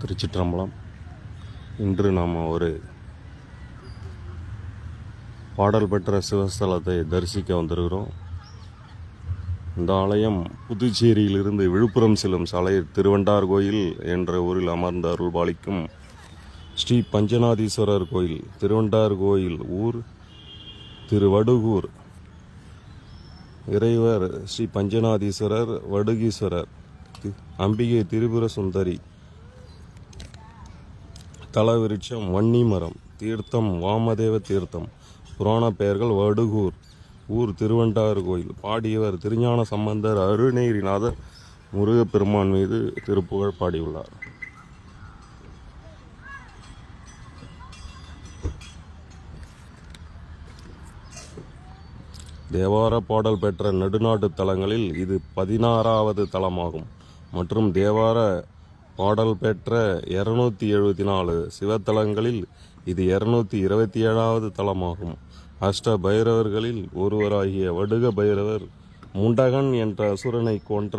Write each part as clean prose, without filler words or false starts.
திருச்சிற்றம்பலம். இன்று நாம் ஒரு பாடல் பெற்ற சிவஸ்தலத்தை தரிசிக்க வந்திருக்கிறோம். இந்த ஆலயம் புதுச்சேரியிலிருந்து விழுப்புரம் செல்லும் சாலையில் திருவண்டார் கோயில் என்ற ஊரில் அமர்ந்த அருள்பாலிக்கும் ஸ்ரீ பஞ்சநாதீஸ்வரர் கோயில். திருவண்டார் கோயில் ஊர் திருவடுகூர். இறைவர் ஸ்ரீ பஞ்சநாதீஸ்வரர், வடுகீஸ்வரர், அம்பிகை திரிபுர சுந்தரி. தலவிருட்சம் வன்னி மரம். தீர்த்தம் வாமதேவ தீர்த்தம். புராண பெயர்கள் வடுகூர். ஊர் திருவண்டாறு கோயில். பாடியவர் திருஞான சம்பந்தர் அருணகிரிநாதர் முருகப்பெருமான் மீது திருப்புகழ் பாடியுள்ளார். தேவார பாடல் பெற்ற நடுநாட்டு தலங்களில் இது 16வது தலமாகும். மற்றும் தேவார பாடல் பெற்ற 274 சிவத்தலங்களில் இது 227வது தலமாகும். அஷ்ட பைரவர்களில் ஒருவராகிய வடுக பைரவர் முண்டகன் என்ற அசுரனை கொன்ற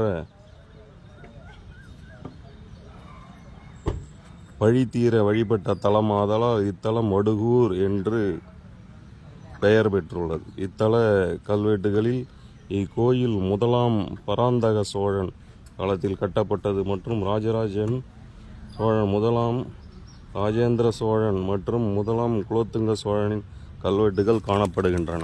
பழி தீர வழிபட்ட தலம் ஆதலால் இத்தலம் வடுகூர் என்று பெயர் பெற்றுள்ளது. இத்தல கல்வெட்டுகளில் இக்கோயில் முதலாம் பராந்தக சோழன் காலத்தில் கட்டப்பட்டது மற்றும் ராஜராஜன் சோழன், முதலாம் ராஜேந்திர சோழன் மற்றும் முதலாம் குலோத்துங்க சோழனின் கல்வெட்டுகள் காணப்படுகின்றன.